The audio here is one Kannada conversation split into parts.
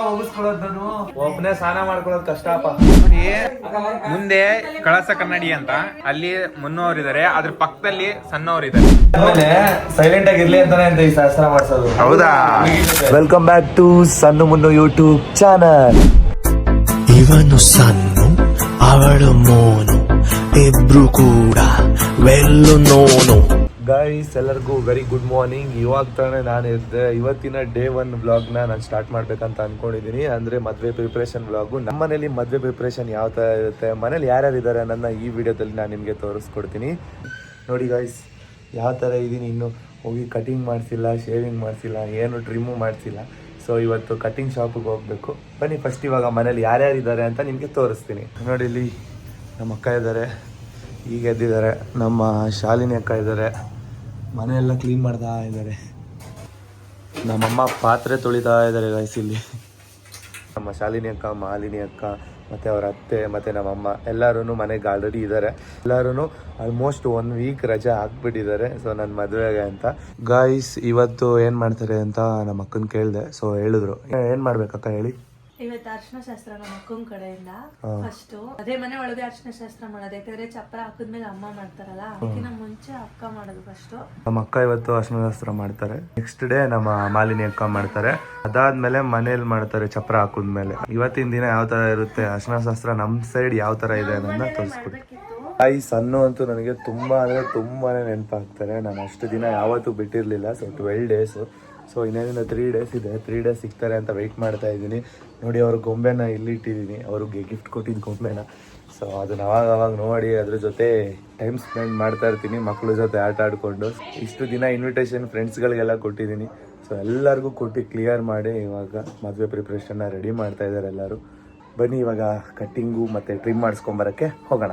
ಹೋಗಿಸ್ಕೊಳ್ಳೋದು ನಾನು ಒಬ್ಬನೇ ಸ್ನಾನ ಮಾಡ್ಕೊಳ್ಳೋದು ಕಷ್ಟಪ್ಪ. ಮುಂದೆ ಕಳಸ ಕನ್ನಡಿ ಅಂತ ಅಲ್ಲಿ ಮುನ್ನೋರಿದ್ದಾರೆ, ಅದ್ರ ಪಕ್ಕದಲ್ಲಿ ಸಣ್ಣವರಿದ್ದಾರೆ. ಆಮೇಲೆ ಸೈಲೆಂಟ್ ಆಗಿರ್ಲಿ ಅಂತಾನೆ ಅಂತ ಈ ಶಾಸ್ತ್ರ ಮಾಡ್ಸೋದು. ಹೌದಾ? Welcome back to Sannu Munnu YouTube channel. ಇವನು ಸನ್ನು, ಅವಳು ಮೋನು, ಇಬ್ರು ಕೂಡ ವೆಲ್ಲು ನೋನು. ಗೈಸ್ ಎಲ್ಲರಿಗೂ ವೆರಿ ಗುಡ್ ಮಾರ್ನಿಂಗ್. ಇವಾಗ ತಾನೇ ನಾನು ಇದ್ದೆ. ಇವತ್ತಿನ ಡೇ 1 ವ್ಲಾಗ್ನ ನಾನು ಸ್ಟಾರ್ಟ್ ಮಾಡ್ಬೇಕಂತ ಅನ್ಕೊಂಡಿದ್ದೀನಿ. ಅಂದರೆ ಮದುವೆ ಪ್ರಿಪ್ರೇಷನ್ ವ್ಲಾಗು. ನಮ್ಮ ಮನೇಲಿ ಮದುವೆ ಪ್ರಿಪ್ರೇಷನ್ ಯಾವ ಥರ ಇರುತ್ತೆ, ಮನೇಲಿ ಯಾರ್ಯಾರು ಇದ್ದಾರೆ ನನ್ನ ಈ ವಿಡಿಯೋದಲ್ಲಿ ನಾನು ನಿಮಗೆ ತೋರಿಸ್ಕೊಡ್ತೀನಿ. ನೋಡಿ ಗೈಸ್ ಯಾವ ಥರ ಇದ್ದೀನಿ. ಇನ್ನು ಹೋಗಿ ಕಟಿಂಗ್ ಮಾಡಿಸಿಲ್ಲ, ಶೇವಿಂಗ್ ಮಾಡಿಸಿಲ್ಲ, ಏನು ಟ್ರಿಮ್ಮು ಮಾಡಿಸಿಲ್ಲ. ಸೊ ಇವತ್ತು ಕಟಿಂಗ್ ಶಾಪಿಗೆ ಹೋಗಬೇಕು. ಬನ್ನಿ ಫಸ್ಟ್ ಇವಾಗ ಮನೇಲಿ ಯಾರ್ಯಾರು ಇದ್ದಾರೆ ಅಂತ ನಿಮಗೆ ತೋರಿಸ್ತೀನಿ. ನೋಡಿ ಇಲ್ಲಿ ನಮ್ಮ ಅಕ್ಕ ಇದ್ದಾರೆ, ಈಗ ಎದ್ದಿದ್ದಾರೆ. ನಮ್ಮ ಶಾಲಿನಿ ಅಕ್ಕ ಇದ್ದಾರೆ, ಮನೆಯೆಲ್ಲ ಕ್ಲೀನ್ ಮಾಡ್ತಾ ಇದ್ದಾರೆ. ನಮ್ಮಮ್ಮ ಪಾತ್ರೆ ತೊಳಿತಾ ಇದ್ದಾರೆ ಗೈಸ್ ಇಲ್ಲಿ. ನಮ್ಮ ಶಾಲಿನಿ ಅಕ್ಕ, ಮಾಲಿನಿ ಅಕ್ಕ ಮತ್ತು ಅವರ ಅತ್ತೆ ಮತ್ತು ನಮ್ಮಮ್ಮ ಎಲ್ಲರೂ ಮನೆಗೆ ಆಲ್ರೆಡಿ ಇದ್ದಾರೆ. ಎಲ್ಲರೂ ಆಲ್ಮೋಸ್ಟ್ 1 ವೀಕ್ ರಜೆ ಹಾಕ್ಬಿಟ್ಟಿದ್ದಾರೆ. ಸೊ ನನ್ನ ಮದುವೆಗೆ ಅಂತ. ಗಾಯ್ಸ್ ಇವತ್ತು ಏನು ಮಾಡ್ತಾರೆ ಅಂತ ನಮ್ಮ ಅಕ್ಕನ ಕೇಳಿದೆ. ಸೊ ಹೇಳಿದ್ರು ಏನು ಮಾಡ್ಬೇಕಕ್ಕ ಹೇಳಿ. ಇವತ್ತು ಅರ್ಶನ ಶಾಸ್ತ್ರ ನಮ್ಮ ಅಕ್ಕನ ಕಡೆಯಿಂದ ಫಸ್ಟ್ ಅದೇ ಮನೆ ಒಳಗೆ ಅರ್ಶನ ಶಾಸ್ತ್ರ ಮಾಡೋದು. ಯಾಕಂದ್ರೆ ಚಪ್ರ ಹಾಕಿದ್ಮೇಲೆ ಅಮ್ಮ ಮಾಡ್ತಾರಲ್ಲ, ಅದಕ್ಕಿಂತ ಮುಂಚೆ ಅಕ್ಕ ಮಾಡೋದು ಫಸ್ಟ್. ನಮ್ಮ ಅಕ್ಕ ಇವತ್ತು ಅರ್ಶನ ಶಾಸ್ತ್ರ ಮಾಡ್ತಾರೆ. ನೆಕ್ಸ್ಟ್ ಡೇ ನಮ್ಮ ಮಾಲಿನಿ ಅಕ್ಕ ಮಾಡ್ತಾರೆ. ಅದಾದ್ಮೇಲೆ ಮನೇಲಿ ಮಾಡ್ತಾರೆ ಚಪ್ರ ಹಾಕಿದ್ಮೇಲೆ. ಇವತ್ತಿನ ದಿನ ಯಾವ ತರ ಇರುತ್ತೆ ಅರ್ಶನ ಶಾಸ್ತ್ರ ನಮ್ಮ ಸೈಡ್ ಯಾವ ತರ ಇದೆ ಅನ್ನೋದನ್ನ ತೋರಿಸ್ಕೊಡ್ತೀನಿ. ಈ ಸಣ್ಣ ಅಂತೂ ನನಗೆ ತುಂಬಾ ಅಂದರೆ ತುಂಬಾನೇ ನೆನಪಾಗ್ತಾರೆ. ನಾನು ಅಷ್ಟು ದಿನ ಯಾವತ್ತೂ ಬಿಟ್ಟಿರಲಿಲ್ಲ. So 12 days. ಸೊ ಇನ್ನೇನಿಂದ 3 ಡೇಸ್ ಇದೆ. 3 ಡೇಸ್ ಸಿಗ್ತಾರೆ ಅಂತ ವೆಯ್ಟ್ ಮಾಡ್ತಾ ಇದ್ದೀನಿ. ನೋಡಿ ಅವ್ರ ಗೊಂಬೆನ ಇಲ್ಲಿ ಇಟ್ಟಿದ್ದೀನಿ, ಅವ್ರಿಗೆ ಗಿಫ್ಟ್ ಕೊಟ್ಟಿದ್ದು ಗೊಂಬೆನ. ಸೊ ಅದನ್ನ ಅವಾಗ ನೋಡಿ ಅದ್ರ ಜೊತೆ ಟೈಮ್ ಸ್ಪೆಂಡ್ ಮಾಡ್ತಾ ಇರ್ತೀನಿ, ಮಕ್ಕಳ ಜೊತೆ ಆಟ ಆಡಿಕೊಂಡು. ಇಷ್ಟು ದಿನ ಇನ್ವಿಟೇಷನ್ ಫ್ರೆಂಡ್ಸ್ಗಳಿಗೆಲ್ಲ ಕೊಟ್ಟಿದ್ದೀನಿ. ಸೊ ಎಲ್ಲರಿಗೂ ಕೊಟ್ಟು ಕ್ಲಿಯರ್ ಮಾಡಿ ಇವಾಗ ಮದುವೆ ಪ್ರಿಪ್ರೇಷನ್ನ ರೆಡಿ ಮಾಡ್ತಾ ಇದ್ದಾರೆ ಎಲ್ಲರೂ. ಬನ್ನಿ ಇವಾಗ ಕಟ್ಟಿಂಗು ಮತ್ತು ಟ್ರಿಮ್ ಮಾಡಿಸ್ಕೊಂಬರೋಕ್ಕೆ ಹೋಗೋಣ.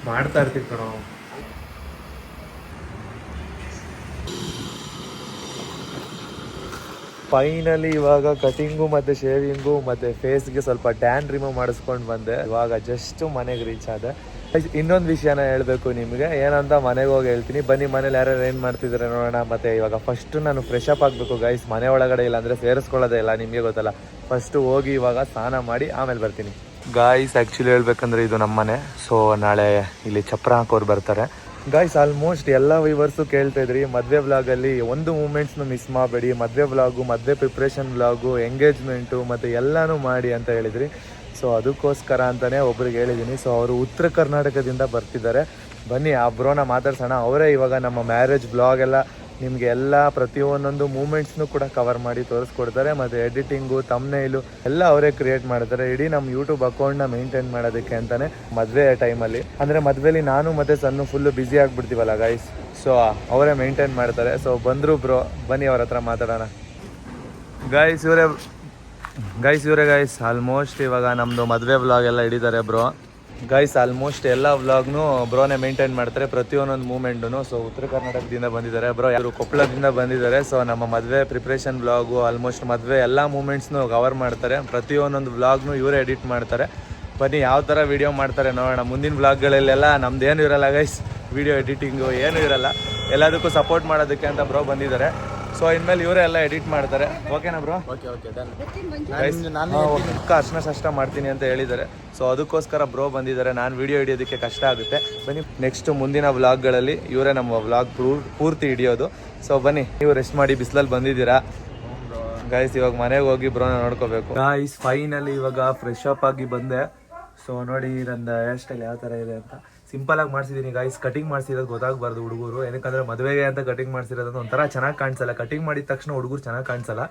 ಮಾಡ್ತಾ ಇರ್ತೀವಿ ಕಣೋ. ಫೈನಲಿ ಇವಾಗ ಕಟಿಂಗು ಮತ್ತು ಶೇವಿಂಗು ಮತ್ತು ಫೇಸ್ಗೆ ಸ್ವಲ್ಪ ಟ್ಯಾನ್ ರಿಮೂವ್ ಮಾಡಿಸ್ಕೊಂಡು ಬಂದೆ. ಇವಾಗ ಜಸ್ಟ್ ಮನೆಗೆ ರೀಚ್ ಆದೆ. ಇನ್ನೊಂದು ವಿಷಯನ ಹೇಳಬೇಕು ನಿಮಗೆ, ಏನಂತ ಮನೆಗೆ ಹೋಗಿ ಹೇಳ್ತೀನಿ. ಬನ್ನಿ ಮನೇಲಿ ಯಾರ್ಯಾರು ಏನು ಮಾಡ್ತಿದ್ದಾರೆ ನೋಡೋಣ. ಮತ್ತು ಇವಾಗ ಫಸ್ಟು ನಾನು ಫ್ರೆಶ್ ಅಪ್ ಆಗಬೇಕು ಗೈಸ್. ಮನೆ ಒಳಗಡೆ ಇಲ್ಲ ಅಂದರೆ ಸೇರಿಸ್ಕೊಳ್ಳೋದೇ ಇಲ್ಲ, ನಿಮಗೆ ಗೊತ್ತಲ್ಲ. ಫಸ್ಟು ಹೋಗಿ ಇವಾಗ ಸ್ನಾನ ಮಾಡಿ ಆಮೇಲೆ ಬರ್ತೀನಿ. ಗಾಯ್ಸ್ ಆ್ಯಕ್ಚುಲಿ ಹೇಳ್ಬೇಕಂದ್ರೆ ಇದು ನಮ್ಮ ಮನೆ. ಸೊ ನಾಳೆ ಇಲ್ಲಿ ಚಪ್ರ ಹಾಕೋರು ಬರ್ತಾರೆ. ಗಾಯ್ಸ್ ಆಲ್ಮೋಸ್ಟ್ ಎಲ್ಲ ವ್ಯೂವರ್ಸು ಕೇಳ್ತಾ ಇದ್ರಿ ಮದುವೆ ವ್ಲಾಗಲ್ಲಿ ಒಂದು ಮೂಮೆಂಟ್ಸ್ನು ಮಿಸ್ ಮಾಡಬೇಡಿ, ಮದುವೆ ವ್ಲಾಗು, ಮದುವೆ ಪ್ರಿಪ್ರೇಷನ್ ವ್ಲಾಗು, ಎಂಗೇಜ್ಮೆಂಟು ಮತ್ತು ಎಲ್ಲನೂ ಮಾಡಿ ಅಂತ ಹೇಳಿದ್ರಿ. ಸೊ ಅದಕ್ಕೋಸ್ಕರ ಅಂತಲೇ ಒಬ್ರಿಗೆ ಹೇಳಿದ್ದೀನಿ. ಸೊ ಅವರು ಉತ್ತರ ಕರ್ನಾಟಕದಿಂದ ಬರ್ತಿದ್ದಾರೆ. ಬನ್ನಿ ಆ ಬ್ರೋನ ಮಾತಾಡ್ಸೋಣ. ಅವರೇ ಇವಾಗ ನಮ್ಮ ಮ್ಯಾರೇಜ್ ವ್ಲಾಗ್ ಎಲ್ಲ ನಿಮಗೆ ಎಲ್ಲ ಪ್ರತಿಯೊಂದೊಂದು ಮೂಮೆಂಟ್ಸ್ನು ಕೂಡ ಕವರ್ ಮಾಡಿ ತೋರಿಸ್ಕೊಡ್ತಾರೆ. ಮತ್ತು ಎಡಿಟಿಂಗು, ತಮ್ನೇಲು ಎಲ್ಲ ಅವರೇ ಕ್ರಿಯೇಟ್ ಮಾಡ್ತಾರೆ. ಇಡೀ ನಮ್ಮ ಯೂಟ್ಯೂಬ್ ಅಕೌಂಟ್ನ ಮೇಂಟೈನ್ ಮಾಡೋದಕ್ಕೆ ಅಂತಲೇ ಮದುವೆ ಟೈಮಲ್ಲಿ. ಅಂದರೆ ಮದುವೆಲಿ ನಾನು ಮತ್ತು ಸಣ್ಣ ಫುಲ್ಲು ಬ್ಯುಸಿ ಆಗಿಬಿಡ್ತೀವಲ್ಲ ಗೈಸ್. ಸೊ ಅವರೇ ಮೇಂಟೈನ್ ಮಾಡ್ತಾರೆ. ಸೊ ಬಂದರು ಬ್ರೋ, ಬನ್ನಿ ಅವ್ರ ಹತ್ರ ಮಾತಾಡೋಣ. ಗೈಸ್ ಇವರೇ ಆಲ್ಮೋಸ್ಟ್ ಇವಾಗ ನಮ್ಮದು ಮದುವೆ ವ್ಲಾಗ್ ಎಲ್ಲ ಹಿಡಿತಾರೆ ಬ್ರೋ. ಗೈಸ್ ಆಲ್ಮೋಸ್ಟ್ ಎಲ್ಲ ವ್ಲಾಗ್ನು ಬ್ರೋನೇ ಮೇಂಟೈನ್ ಮಾಡ್ತಾರೆ, ಪ್ರತಿಯೊಂದೊಂದು ಮೂಮೆಂಟು. ಸೊ ಉತ್ತರ ಕರ್ನಾಟಕದಿಂದ ಬಂದಿದ್ದಾರೆ ಬ್ರೋ, ಯಾರು ಕೊಪ್ಪಳದಿಂದ ಬಂದಿದ್ದಾರೆ. ಸೊ ನಮ್ಮ ಮದುವೆ ಪ್ರಿಪ್ರೇಷನ್ ವ್ಲಾಗು, ಆಲ್ಮೋಸ್ಟ್ ಮದುವೆ ಎಲ್ಲ ಮೂಮೆಂಟ್ಸ್ನು ಕವರ್ ಮಾಡ್ತಾರೆ. ಪ್ರತಿಯೊಂದೊಂದು ವ್ಲಾಗ್ನು ಇವರೇ ಎಡಿಟ್ ಮಾಡ್ತಾರೆ. ಬನ್ನಿ ಯಾವ ಥರ ವೀಡಿಯೋ ಮಾಡ್ತಾರೆ ನೋಡೋಣ. ಮುಂದಿನ ವ್ಲಾಗ್ಗಳಲ್ಲೆಲ್ಲ ನಮ್ದೇನು ಇರಲ್ಲ ಗೈಸ್, ವೀಡಿಯೋ ಎಡಿಟಿಂಗು ಏನೂ ಇರಲ್ಲ. ಎಲ್ಲದಕ್ಕೂ ಸಪೋರ್ಟ್ ಮಾಡೋದಕ್ಕೆ ಅಂತ ಬ್ರೋ ಬಂದಿದ್ದಾರೆ. ಸೊ ಇನ್ಮೇಲೆ ಇವರೇ ಎಲ್ಲ ಎಡಿಟ್ ಮಾಡ್ತಾರೆ. ಓಕೆನಾ ಬ್ರೋ? ಅರ್ಶನ ಶಾಸ್ತ್ರ ಮಾಡ್ತೀನಿ ಅಂತ ಹೇಳಿದ್ದಾರೆ. ಸೊ ಅದಕ್ಕೋಸ್ಕರ ಬ್ರೋ ಬಂದಿದ್ದಾರೆ. ನಾನು ವಿಡಿಯೋ ಹಿಡಿಯೋದಕ್ಕೆ ಕಷ್ಟ ಆಗುತ್ತೆ. ಬನ್ನಿ ನೆಕ್ಸ್ಟ್ ಮುಂದಿನ ವ್ಲಾಗ್ಗಳಲ್ಲಿ ಇವರೇ ನಮ್ಮ ವ್ಲಾಗ್ ಪೂರ್ತಿ ಹಿಡಿಯೋದು. ಸೊ ಬನ್ನಿ, ನೀವು ರೆಸ್ಟ್ ಮಾಡಿ, ಬಿಸಿಲಲ್ಲಿ ಬಂದಿದ್ದೀರಾ ಗೈಸ್. ಇವಾಗ ಮನೆಗೆ ಹೋಗಿ ಬ್ರೋನ ನೋಡ್ಕೋಬೇಕು. ಗೈಸ್ ಫೈನಲಿ ಇವಾಗ ಫ್ರೆಶ್ ಅಪ್ ಆಗಿ ಬಂದೆ. ಸೊ ನೋಡಿ ನನ್ನ ಹೇರ್ ಸ್ಟೈಲ್ ಯಾವ ಥರ ಇದೆ ಅಂತ. ಸಿಂಪಲ್ ಆಗಿ ಮಾಡಿಸಿದ್ದೀನಿ ಗೈಸ್. ಕಟಿಂಗ್ ಮಾಡಿಸಿರೋದು ಗೊತ್ತಾಗಬಾರ್ದು ಹುಡುಗರು, ಏನಕ್ಕಂದ್ರೆ ಮದುವೆಗೆ ಅಂತ ಕಟಿಂಗ್ ಮಾಡಿಸಿರೋದು ಒಂಥರ ಚೆನ್ನಾಗಿ ಕಾಣಿಸಲ್ಲ. ಕಟಿಂಗ್ ಮಾಡಿದ ತಕ್ಷಣ ಹುಡುಗರು ಚೆನ್ನಾಗಿ ಕಾಣಿಸಲ್ಲ.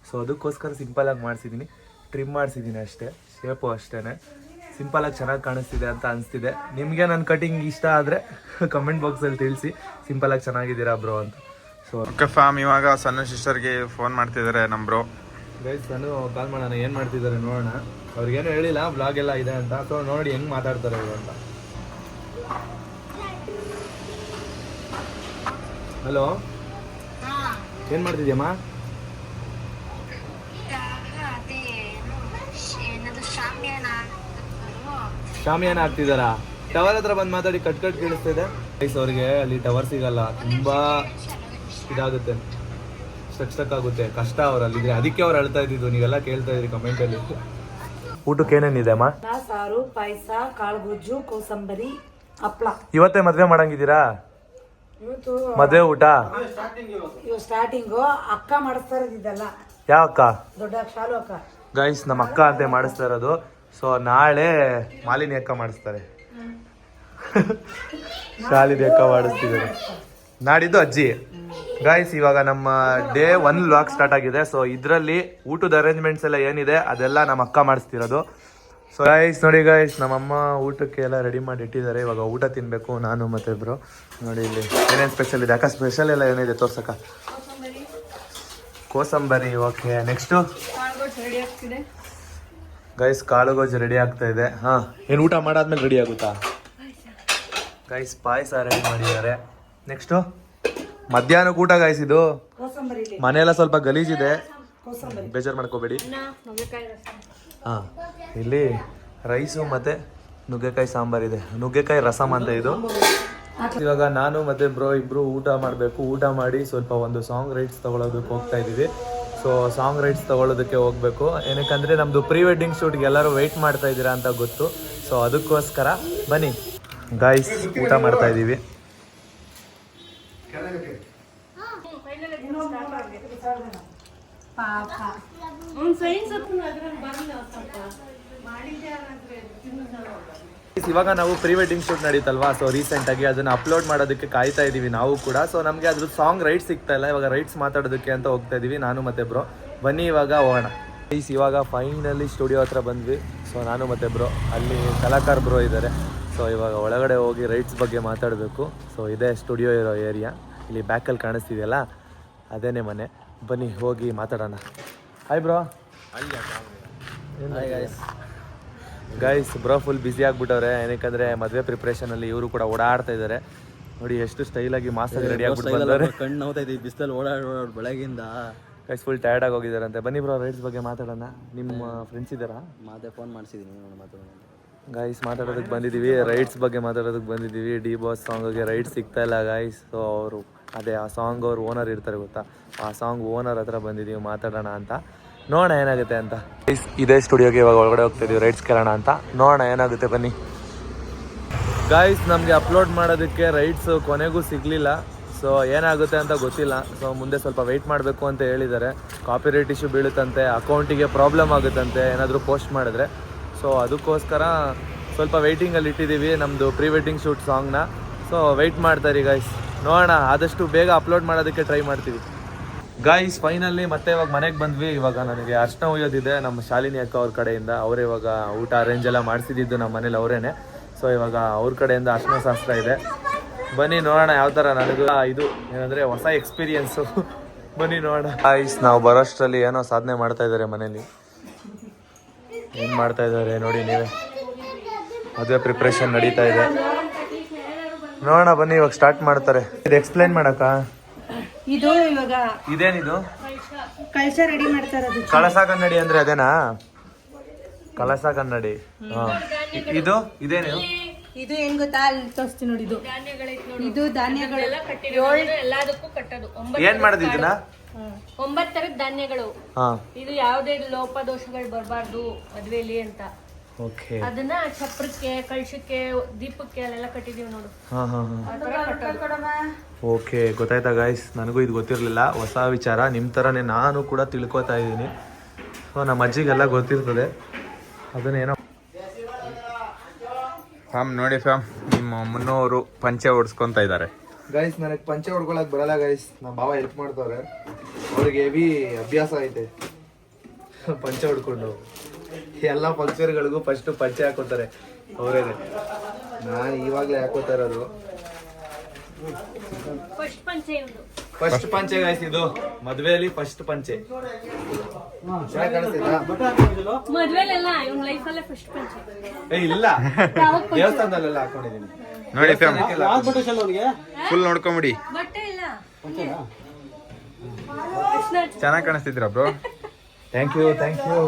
ಸೊ ಅದಕ್ಕೋಸ್ಕರ ಸಿಂಪಲಾಗಿ ಮಾಡಿಸಿದ್ದೀನಿ, ಟ್ರಿಮ್ ಮಾಡಿಸಿದ್ದೀನಿ ಅಷ್ಟೇ. ಶೇಪು ಅಷ್ಟೇ ಸಿಂಪಲಾಗಿ ಚೆನ್ನಾಗಿ ಕಾಣಿಸ್ತಿದೆ ಅಂತ ಅನಿಸ್ತಿದೆ. ನಿಮಗೆ ನನ್ನ ಕಟಿಂಗ್ ಇಷ್ಟ ಆದರೆ ಕಮೆಂಟ್ ಬಾಕ್ಸಲ್ಲಿ ತಿಳಿಸಿ, ಸಿಂಪಲಾಗಿ ಚೆನ್ನಾಗಿದ್ದೀರಾ ಬ್ರೋ ಅಂತ. ಸೊ ಓಕೆ ಫ್ಯಾಮ್, ಇವಾಗ ಸಣ್ಣ ಸಿಸ್ಟರ್ಗೆ ಫೋನ್ ಮಾಡ್ತಿದ್ದಾರೆ ನಮ್ಮ ಬ್ರೋ. ಗೈಸ್ ನಾನು ಕಾಲ್ ಮಾಡೋಣ, ಏನು ಮಾಡ್ತಿದ್ದಾರೆ ನೋಡೋಣ. ಅವ್ರಿಗೇನು ಹೇಳಿಲ್ಲ ಬ್ಲಾಗ್ ಎಲ್ಲ ಇದೆ ಅಂತ. ಸೊ ನೋಡಿ ಹೆಂಗೆ ಮಾತಾಡ್ತಾರೆ ಇವರು ಅಂತ. ಹಲೋ, ಏನು ಮಾಡ್ತಿದ್ಯಮ್ಮ? ಶಾಮಿಯಾನ ಹಾಕ್ತಿದಾರಾ? ಟವರ್ ಹತ್ರ ಬಂದು ಮಾತಾಡಿ, ಕಟ್ ಕೇಳಿಸ್ತಿದೆ. ಗೈಸ್ ಅವ್ರಿಗೆ ಅಲ್ಲಿ ಟವರ್ ಸಿಗಲ್ಲ, ತುಂಬ ಇದಾಗುತ್ತೆ. ಸಕ್ಸಕ್ಕಾಗುತ್ತೆ ಕಷ್ಟ ಅವ್ರು ಅಲ್ಲಿದ್ರೆ, ಅದಕ್ಕೆ ಅವ್ರು ಅಳ್ತಾ ಇದ್ದಿದ್ದು. ನೀವೆಲ್ಲ ಕೇಳ್ತಾ ಇದ್ರಿ ಕಮೆಂಟಲ್ಲಿ. ಊಟಕ್ಕೆ ಏನೇನಿದೆ ಅಮ್ಮ? ಸಾರು, ಪಾಯಸ, ಕಾಳುಗೊಜ್ಜು, ಕೋಸಂಬರಿ, ಹಪ್ಳ. ಇವತ್ತೇ ಮದ್ವೆ ಮಾಡಂಗಿದ್ದೀರಾ? ಮದ್ವೆ ಊಟ ಇವು ಸ್ಟಾರ್ಟಿಂಗು ಅಕ್ಕ ಮಾಡಿಸ್ತಾ ಇರೋದಿದ್ದಲ್ಲ. ಯಾವ ಅಕ್ಕ? ದೊಡ್ಡ ಶಾಲು ಅಕ್ಕ. ಗೈಸ್ ನಮ್ಮ ಅಕ್ಕ ಅಂತ ಮಾಡಿಸ್ತಾ ಇರೋದು. ಸೊ ನಾಳೆ ಮಾಲಿನಿ ಅಕ್ಕ ಮಾಡಿಸ್ತಾರೆ. ಶಾಲಿನಿ ಅಕ್ಕ ಮಾಡಿಸ್ತಿದ್ದಾರೆ. ನಾಡಿದ್ದು ಅಜ್ಜಿ. ಗೈಸ್ ಇವಾಗ ನಮ್ಮ ಡೇ 1 ವ್ಲಾಗ್ ಸ್ಟಾರ್ಟ್ ಆಗಿದೆ. ಸೊ ಇದರಲ್ಲಿ ಊಟದ ಅರೇಂಜ್ಮೆಂಟ್ಸ್ ಎಲ್ಲ ಏನಿದೆ ಅದೆಲ್ಲ ನಮ್ಮ ಅಕ್ಕ ಮಾಡಿಸ್ತಿರೋದು. ಸೊ ಗೈಸ್ ನೋಡಿ ಗೈಸ್, ನಮ್ಮಮ್ಮ ಊಟಕ್ಕೆ ಎಲ್ಲ ರೆಡಿ ಮಾಡಿ ಇಟ್ಟಿದ್ದಾರೆ. ಇವಾಗ ಊಟ ತಿನ್ಬೇಕು ನಾನು ಮತ್ತೆ ಬ್ರೋ. ನೋಡಿ ಇಲ್ಲಿ ಏನೇನು ಸ್ಪೆಷಲ್ ಇದೆ ಅಕ್ಕ? ಸ್ಪೆಷಲ್ ಎಲ್ಲ ಏನಿದೆ ತೋರ್ಸಕ್ಕ? ಕೋಸಂಬರಿ. ಓಕೆ, ನೆಕ್ಸ್ಟು ಗೈಸ್ ಕಾಳುಗೊಜ್ಜು ರೆಡಿ ಆಗ್ತಾ ಇದೆ. ಹಾ, ಏನು ಊಟ ಮಾಡಾದ್ಮೇಲೆ ರೆಡಿ ಆಗುತ್ತಾ? ಗೈಸ್ ಪಾಯಸ ರೆಡಿ ಮಾಡಿದ್ದಾರೆ. ನೆಕ್ಸ್ಟು ಮಧ್ಯಾಹ್ನಕ್ಕೆ ಊಟ ಗೈಸ್. ಇದು ಮನೆಯೆಲ್ಲ ಸ್ವಲ್ಪ ಗಲೀಜಿದೆ, ಬೇಜಾರು ಮಾಡ್ಕೋಬೇಡಿ. ಹಾ, ಇಲ್ಲಿ ರೈಸು ಮತ್ತೆ ನುಗ್ಗೆಕಾಯಿ ಸಾಂಬಾರಿದೆ. ನುಗ್ಗೆಕಾಯಿ ರಸಮ್ ಅಂತ ಇದು. ಇವಾಗ ನಾನು ಮತ್ತೆ ಬ್ರೋ ಇಬ್ರು ಊಟ ಮಾಡಬೇಕು. ಊಟ ಮಾಡಿ ಸ್ವಲ್ಪ ಒಂದು ಸಾಂಗ್ ರೈಟ್ಸ್ ತಗೊಳ್ಳೋದಕ್ಕೆ ಹೋಗ್ತಾ ಇದ್ದೀವಿ. ಸೊ ಸಾಂಗ್ ರೈಟ್ಸ್ ತಗೊಳ್ಳೋದಕ್ಕೆ ಹೋಗ್ಬೇಕು. ಏನಕ್ಕಂದ್ರೆ ನಮ್ದು ಪ್ರೀ ವೆಡ್ಡಿಂಗ್ ಶೂಟ್ಗೆ ಎಲ್ಲರೂ ವೆಯ್ಟ್ ಮಾಡ್ತಾ ಇದ್ದೀರಾ ಅಂತ ಗೊತ್ತು. ಸೊ ಅದಕ್ಕೋಸ್ಕರ ಬನ್ನಿ ಗೈಸ್, ಊಟ ಮಾಡ್ತಾ ಇದ್ದೀವಿ. ಇವಾಗ ನಾವು ಪ್ರೀ ವೆಡ್ಡಿಂಗ್ ಶೂಟ್ ನಡೀತಲ್ವಾ, ಸೊ ರೀಸೆಂಟಾಗಿ ಅದನ್ನ ಅಪ್ಲೋಡ್ ಮಾಡೋದಕ್ಕೆ ಕಾಯ್ತಾ ಇದ್ದೀವಿ ನಾವು ಕೂಡ. ಸೊ ನಮಗೆ ಅದ್ರ ಸಾಂಗ್ ರೈಟ್ಸ್ ಸಿಗ್ತಾ ಇಲ್ಲ. ಇವಾಗ ರೈಟ್ಸ್ ಮಾತಾಡೋದಕ್ಕೆ ಅಂತ ಹೋಗ್ತಾ ಇದ್ದೀವಿ ನಾನು ಮತ್ತೆ ಬ್ರೋ. ಬನ್ನಿ ಇವಾಗ ಹೋಗೋಣ. ಇವಾಗ ಫೈನಲಿ ಸ್ಟುಡಿಯೋ ಹತ್ರ ಬಂದ್ವಿ. ಸೊ ನಾನು ಮತ್ತೆ ಬ್ರೋ, ಅಲ್ಲಿ ಕಲಾಕಾರ್ ಬ್ರೋ ಇದ್ದಾರೆ. ಸೊ ಇವಾಗ ಒಳಗಡೆ ಹೋಗಿ ರೈಟ್ಸ್ ಬಗ್ಗೆ ಮಾತಾಡಬೇಕು. ಸೊ ಇದೇ ಸ್ಟುಡಿಯೋ ಇರೋ ಏರಿಯಾ. ಇಲ್ಲಿ ಬ್ಯಾಕಲ್ಲಿ ಕಾಣಿಸ್ತಿದೆಯಲ್ಲ ಅದೇನೇ ಮನೆ. ಬನ್ನಿ ಹೋಗಿ ಮಾತಾಡೋಣ. Hi bro. Guys bro full busy ಆಗ್ಬಿಟ್ಟವ್ರೆ. ಏನಕ್ಕಂದ್ರೆ ಮದುವೆ ಪ್ರಿಪ್ರೇಷನಲ್ಲಿ ಇವರು ಕೂಡ ಓಡಾಡ್ತಾ ಇದ್ದಾರೆ. ನೋಡಿ ಎಷ್ಟು ಸ್ಟೈಲಾಗಿ ಮಾಸಾಗಿ ರೆಡಿ ಆಗ್ಬಿಟ್ಟು ಬಂದವ್ರೆ. ಕಣ್ಣು ನೋವ್ತಾ ಇದೆ ಬಿಸಿಲಲ್ಲಿ ಓಡಾಡೋದು ಬೆಳಗಿಂದ. ಗೈಸ್ ಫುಲ್ ಟಯರ್ಡ್ ಆಗಿ ಹೋಗಿದ್ದಾರಂತೆ. ಬನ್ನಿ ಬ್ರೋ ರೈಟ್ಸ್ ಬಗ್ಗೆ ಮಾತಾಡೋಣ. ನಿಮ್ಮ ಫ್ರೆಂಡ್ಸ್ ಇದ್ದಾರಾ? ಮತ್ತೆ ಫೋನ್ ಮಾಡಿಸಿದ್ದೀನಿ ಮಾತಾಡೋಣ. ಗೈಸ್ ಮಾತಾಡೋದಕ್ಕೆ ಬಂದಿದ್ದೀವಿ, ರೈಟ್ಸ್ ಬಗ್ಗೆ ಮಾತಾಡೋದಕ್ಕೆ ಬಂದಿದ್ದೀವಿ. ಡಿ ಬಾಸ್ ಸಾಂಗ್ಗೆ ರೈಟ್ಸ್ ಸಿಗ್ತಾ ಇಲ್ಲ ಗೈಸ್. ಸೊ ಅವರು ಅದೇ ಆ ಸಾಂಗ್ ಅವ್ರು ಓನರ್ ಇರ್ತಾರೆ ಗೊತ್ತಾ, ಆ ಸಾಂಗ್ ಓನರ್ ಹತ್ರ ಬಂದಿದ್ದೀವಿ ಮಾತಾಡೋಣ ಅಂತ. ನೋಡೋಣ ಏನಾಗುತ್ತೆ ಅಂತ. ಇದೇ ಸ್ಟುಡಿಯೋಗೆ ಇವಾಗ ಒಳಗಡೆ ಹೋಗ್ತಾ ಇದೀವಿ ರೈಟ್ಸ್ ಕೇಳೋಣ ಅಂತ. ನೋಡೋಣ ಏನಾಗುತ್ತೆ ಬನ್ನಿ. ಗೈಸ್ ನಮಗೆ ಅಪ್ಲೋಡ್ ಮಾಡೋದಕ್ಕೆ ರೈಟ್ಸ್ ಕೊನೆಗೂ ಸಿಗಲಿಲ್ಲ. ಸೊ ಏನಾಗುತ್ತೆ ಅಂತ ಗೊತ್ತಿಲ್ಲ. ಸೊ ಮುಂದೆ ಸ್ವಲ್ಪ ವೆಯ್ಟ್ ಮಾಡಬೇಕು ಅಂತ ಹೇಳಿದ್ದಾರೆ. ಕಾಪಿರೈಟ್ ಇಶ್ಯೂ ಬೀಳುತ್ತಂತೆ, ಅಕೌಂಟಿಗೆ ಪ್ರಾಬ್ಲಮ್ ಆಗುತ್ತಂತೆ ಏನಾದರೂ ಪೋಸ್ಟ್ ಮಾಡಿದ್ರೆ. ಸೊ ಅದಕ್ಕೋಸ್ಕರ ಸ್ವಲ್ಪ ವೆಯ್ಟಿಂಗಲ್ಲಿ ಇಟ್ಟಿದ್ದೀವಿ ನಮ್ಮದು ಪ್ರೀ ವೆಡ್ಡಿಂಗ್ ಶೂಟ್ ಸಾಂಗ್ನ. ಸೊ ವೆಯ್ಟ್ ಮಾಡ್ತಾರೆ ಗೈಸ್. ನೋಡೋಣ, ಆದಷ್ಟು ಬೇಗ ಅಪ್ಲೋಡ್ ಮಾಡೋದಕ್ಕೆ ಟ್ರೈ ಮಾಡ್ತೀವಿ ಗೈಸ್. ಫೈನಲಿ ಮತ್ತೆ ಇವಾಗ ಮನೆಗೆ ಬಂದ್ವಿ. ಇವಾಗ ನನಗೆ ಅರ್ಶನ ಒಯ್ಯೋದಿದೆ ನಮ್ಮ ಶಾಲಿನಿ ಅಕ್ಕ ಅವ್ರ ಕಡೆಯಿಂದ. ಅವರೇ ಇವಾಗ ಊಟ ಅರೇಂಜ್ ಎಲ್ಲ ಮಾಡಿಸಿದ್ದು ನಮ್ಮ ಮನೇಲಿ ಅವರೇನೆ. ಸೊ ಇವಾಗ ಅವ್ರ ಕಡೆಯಿಂದ ಅರ್ಶನ ಶಾಸ್ತ್ರ ಇದೆ. ಬನ್ನಿ ನೋಡೋಣ ಯಾವ ಥರ. ನನಗೂ ಇದು ಏನಂದರೆ ಹೊಸ ಎಕ್ಸ್ಪೀರಿಯನ್ಸು. ಬನ್ನಿ ನೋಡೋಣ ಗೈಸ್. ನಾವು ಬರೋಷ್ಟರಲ್ಲಿ ಏನೋ ಸಾಧನೆ ಮಾಡ್ತಾ ಇದ್ದಾರೆ ಮನೇಲಿ. ಏನು ಮಾಡ್ತಾ ಇದ್ದಾರೆ ನೋಡಿ ನೀವೇ. ಮದುವೆ ಪ್ರಿಪ್ರೇಷನ್ ನಡೀತಾ ಇದೆ. ನೋಡೋಣ ಬನ್ನಿ ಇವಾಗ ಸ್ಟಾರ್ಟ್ ಮಾಡ್ತಾರೆ. ಇದು ಎಕ್ಸ್ಪ್ಲೈನ್ ಮಾಡಕ್ಕ. ಇದು ಇವಾಗ ಇದೇನಿದು? ಕಳಶ ರೆಡಿ ಮಾಡ್ತಾ ಇರೋದು. ಕಳಸ ಕನ್ನಡಿ ಅಂದ್ರೆ ಅದೇನಾ? ಕಳಸ ಕನ್ನಡಿ. ಇದು ಇದೇನು? ಇದು ಹೆಂಗ್ ಗೊತ್ತಾ, ಅಲ್ಲಿ ತೋರಿಸ್ತೀನಿ ನೋಡಿ. ಇದು ಧಾನ್ಯಗಳೆಲ್ಲ ಎಲ್ಲದಕ್ಕೂ ಕಟ್ಟೋದು. ಏನ್ ಮಾಡೋದು ಇದನ್ನ? 9 ತರದ ಧಾನ್ಯಗಳು. ಇದು ಯಾವುದೇ ಲೋಪದೋಷಗಳು ಬರಬಾರ್ದು ಮದ್ವೆಲಿ ಅಂತ. ಅದನ್ನ ಚಪ್ರಕ್ಕೆ, ಕಳಶಕ್ಕೆ, ದೀಪಕ್ಕೆ ಅಲ್ಲೆಲ್ಲ ಕಟ್ಟಿದೀವಿ ನೋಡು. ಓಕೆ, ಗೊತ್ತಾಯ್ತಾ ಗೈಸ್? ನನಗೂ ಇದು ಗೊತ್ತಿರಲಿಲ್ಲ, ಹೊಸ ವಿಚಾರ. ನಿಮ್ಮ ಥರನೇ ನಾನು ಕೂಡ ತಿಳ್ಕೊತಾ ಇದ್ದೀನಿ. ಸೊ ನಮ್ಮ ಅಜ್ಜಿಗೆಲ್ಲ ಗೊತ್ತಿರ್ತದೆ ಅದನ್ನೇನೋ. ಫ್ಯಾಮ್ ನೋಡಿ ಫ್ಯಾಮ್, ನಿಮ್ಮ ಮುನ್ನೋರು ಪಂಚೆ ಓಡಿಸ್ಕೊತಾ ಇದ್ದಾರೆ. ಗೈಸ್ ನನಗೆ ಪಂಚೆ ಹೊಡ್ಕೊಳಕ್ ಬರಲ್ಲ ಗೈಸ್. ನಮ್ಮ ಬಾವ ಹೆಲ್ಪ್ ಮಾಡ್ತವ್ರೆ. ಅವ್ರಿಗೆ ಹೆವಿ ಅಭ್ಯಾಸ ಐತೆ ಪಂಚೆ ಹೊಡ್ಕೊಂಡು. ಎಲ್ಲ ಫಂಕ್ಷನ್ಗಳಿಗೂ ಫಸ್ಟ್ ಪಂಚೆ ಹಾಕೋತಾರೆ ಅವರೇನೆ. ನಾನು ಇವಾಗಲೇ ಹಾಕೋತಾ ಇರೋದು ಫಸ್ಟ್ ಪಂಚೆ ಗೈಸ್. ಇದು ಮದ್ವೆಯಲ್ಲಿ ಫಸ್ಟ್ ಪಂಚೆ. ಚೆನ್ನಾಗಿ ಕಾಣಿಸ್ತಿಲ್ಲ? ಇಲ್ಲ, ದೇವಸ್ಥಾನದಲ್ಲೆಲ್ಲ ಹಾಕೊಂಡಿದ್ದೀನಿ ನೋಡಿ ಫ್ಯಾಮ್. ಫುಲ್ ನೋಡ್ಕೊಂಬಿಡಿ. ಚೆನ್ನಾಗಿ ಕಾಣಿಸ್ತಿದ್ದೀರಾ bro? Thank you thank you.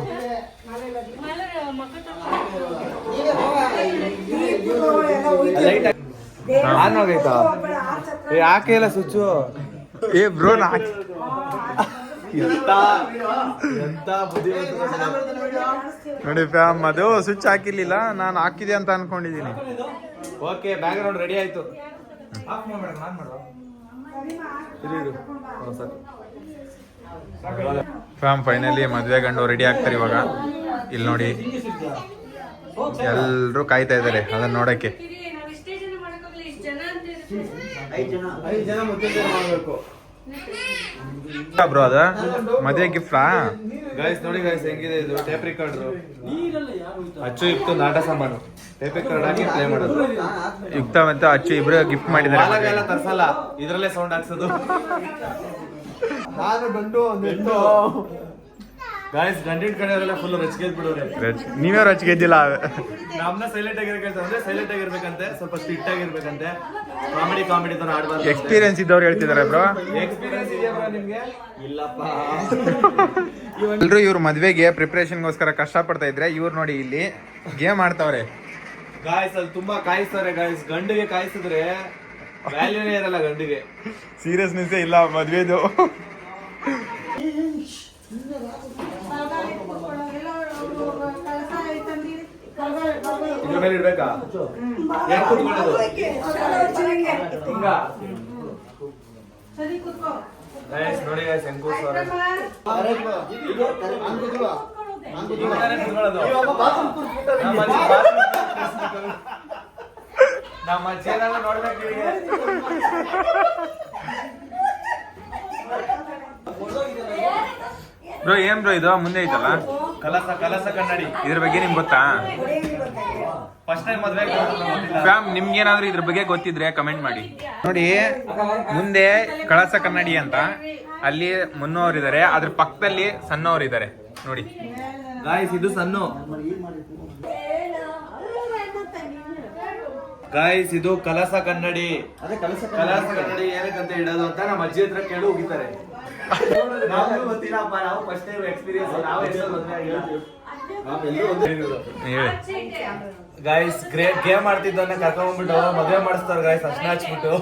On ಆಗೈತಾ? ಯಾಕೆ ಇಲ್ಲ ಸ್ವಿಚ್ಚು? ಏ ಬ್ರೋ ಹಾಕಿ ಎಂತ ಬುದ್ಧಿವಂತ ನೋಡಿ ಫ್ಯಾಮ್ ಅದು ಸ್ವಿಚ್ ಹಾಕಿರ್ಲಿಲ್ಲ, ನಾನು ಹಾಕಿದೆ ಅಂತ ಅನ್ಕೊಂಡಿದೀನಿ. ಓಕೆ ಬ್ಯಾಕ್ ಗ್ರೌಂಡ್ ರೆಡಿ ಆಯ್ತು. ಆಫ್ ಮಾಡ್ಬೇಡ, ನಾನ್ ಮಾಡುವ. ಫ್ಯಾಮ್ ಫೈನಲಿ ಮದ್ವೆ ಗಂಡು ರೆಡಿ ಆಗ್ತಾರೆ ಇವಾಗ. ಇಲ್ಲಿ ನೋಡಿ ಎಲ್ರು ಕಾಯ್ತಾ ಇದಾರೆ ಅದನ್ನ ನೋಡಕ್ಕೆ. ನಾವ್ ಇಷ್ಟೇ ಜನ ಮಾಡಕ್ಕಾಗಲ್ಲ, ಇಷ್ಟ್ ಜನ ಅಂತ ಇರುತ್ತೆ. 5 ಜನ ಮುತ್ತೈದೆ ಮಾಡ್ಬೇಕು. ಬ್ರೋ ಅದ ಮದ್ವೆ ಗಿಫ್ಟಾ? ಗೈಸ್ ನೋಡಿ ಗೈಸ್ ಹೆಂಗಿದೆ ಇದು ಟೇಪ್ ರೆಕಾರ್ಡರ್. ಅಚ್ಚು ಇತ್ತು ನಾಟ ಸಾಮಾನು. ಟೇಪ್ ರೆಕಾರ್ಡ್ ಹಾಕಿ ಪ್ಲೇ ಮಾಡೋದು. ಯುಕ್ತ ಮತ್ತೆ ಅಚ್ಚು ಇಬ್ರು ಗಿಫ್ಟ್ ಮಾಡಿದ್ದಾರೆ. ಎಲ್ಲ ತರ್ಸಲ್ಲ, ಇದ್ರಲ್ಲೇ ಸೌಂಡ್ ಹಾಕ್ಸೋದು. ನಾನು ಗಂಡು ಹೆಣ್ಣು. ಗೈಸ್ ಗಂಡಿನ ಕಡೆಯವರೆಲ್ಲ ಫುಲ್ ರಚಿಕೆ ಬಿಡೋರೆ. ನೀವೇ ರಚಿಕೆ ಇದ್ದಿಲ್ಲ. ನಮ್ನ ಸೈಲೆಂಟ್ ಆಗಿರ್ಬೇಕಂದ್ರೆ ಸೈಲೆಂಟ್ ಆಗಿರ್ಬೇಕಂತೆ, ಸ್ವಲ್ಪ ಸ್ಟ್ರಿಕ್ಟ್ ಆಗಿರ್ಬೇಕಂತೆ. ಕಾಮಿಡಿ ತರ ಆಡ್ಬಾರ್ದು. ಎಕ್ಸ್ಪೀರಿಯನ್ಸ್ ಇದ್ದವ್ರು ಹೇಳ್ತಿದಾರೆ ಬ್ರೋ. ಎಕ್ಸ್ಪೀರಿಯನ್ಸ್ ಇದೆಯಾ ಬ್ರೋ ನಿಮ್ಗೆ? ಇಲ್ಲಪ್ಪ. ಎಲ್ರು ಇವ್ರ ಮದ್ವೆಗೆ ಪ್ರಿಪರೇಷನ್ಗೋಸ್ಕರ ಕಷ್ಟ ಪಡ್ತಾ ಇದ್ರೆ ಇವ್ರು ನೋಡಿ ಇಲ್ಲಿ ಗೇಮ್ ಆಡ್ತಾವ್ರೆ. ಗಾಯ್ಸ್ ಅಲ್ಲಿ ತುಂಬಾ ಕಾಯಿಸ್ತಾರೆ ಗಾಯ್ಸ್. ಗಂಡಿಗೆ ಕಾಯಿಸಿದ್ರೆ ವ್ಯಾಲ್ಯೂನೇ ಇರಲ್ಲ ಗಂಡಿಗೆ. ಸೀರಿಯಸ್ನೆಸ್ ಇಲ್ಲ ಮದ್ವೆದು. ಇದ್ರ ಮೇಲೆ ಇಡ್ಬೇಕಾ? ಯಾಕೆ ಕೂತ್ಕೊಳ್ಳೋದು? ಹಿಂಗ ಗೈಸ್ ನೋಡಿ ಗೈಸ್ ಹೆಂಗ್ ಕೂರ್ಸೋರೆ. ನಮ್ಮ ಅಜ್ಜಿಯನ್ನೆಲ್ಲ ನೋಡ್ಬೇಕು. ಬ್ರೋ ಏನ್ ಬ್ರೋ ಇದು ಮುಂದೆ ಐತಲ್ಲ ಕಲಸ ಕನ್ನಡಿ. ಇದ್ರ ಬಗ್ಗೆ ನಿಮ್ಗೆ ಗೊತ್ತಾ? ಫಸ್ಟ್ ಟೈಮ್ ಮದ್ವೆ ಫ್ಯಾಮ್ ನಿಮ್ಗೇನಾದ್ರೂ ಇದ್ರ ಬಗ್ಗೆ ಗೊತ್ತಿದ್ರೆ ಕಮೆಂಟ್ ಮಾಡಿ. ನೋಡಿ ಮುಂದೆ ಕಳಸ ಕನ್ನಡಿ ಅಂತ ಅಲ್ಲಿ ಮುನ್ನೋರಿದ್ದಾರೆ, ಅದ್ರ ಪಕ್ಕದಲ್ಲಿ ಸಣ್ಣವರಿದ್ದಾರೆ ನೋಡಿ. ಗಾಯ್ಸ್ ಇದು ಸಣ್ಣ. ಗಾಯ್ಸ್ ಇದು ಕಲಸ ಕನ್ನಡಿ. ಕಲಸ ಕನ್ನಡಿ ಏನಕ್ಕಂತ ಇಡೋದು ಅಂತ ನಮ್ಮ ಅಜ್ಜಿ ಹತ್ರ ಕೇಳಿ ಹೋಗಿದ್ದಾರೆ. ನಾವು ಗೊತ್ತಿಲ್ಲಪ್ಪ, ನಾವು ಫಸ್ಟ್ ಟೈಮ್ ಎಕ್ಸ್ಪೀರಿಯನ್ಸ್. ನಾವು ಗಾಯ್ಸ್ ಗ್ರೇಟ್ ಗೇಮ್ ಆಡ್ತಿದ್ದವನ್ನ ಕರ್ಕೊಂಡ್ಬಿಟ್ಟು ಮದುವೆ ಮಾಡಿಸ್ತಾರೆ ಗಾಯ್ಸ್, ಅರ್ಶನ ಹಚ್ಬಿಟ್ಟು.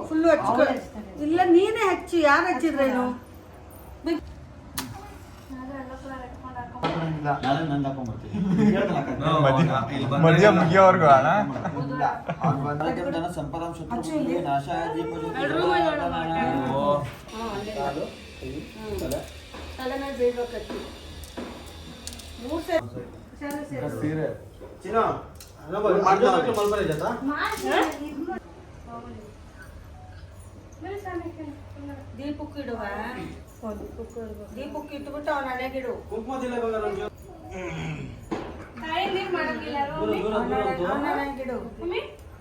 ಫುಲ್ಲು ಹಚ್ಕೊ. ಇಲ್ಲ ನೀನೇ ಹಚ್ಚಿ, ಯಾರು ಹಚ್ಚಿದ್ರೇನು? ಮದ್ವೆ ಮುಗಿಯೋವರ್ಗು ಅಣ್ಣ. ದೀಪಕ್ಕೆ ಇಡುವ, ದೀಪಕ್ಕೆ ಇಟ್ಬಿಟ್ಟು ಅವನ ಹಣೆಗಿಡು. ತಾಯಿಗ್ ನೀರ್ ಮಾಡಂಗಿಲ್ಲ ಅವನ ಹಣೆಗಿಡು.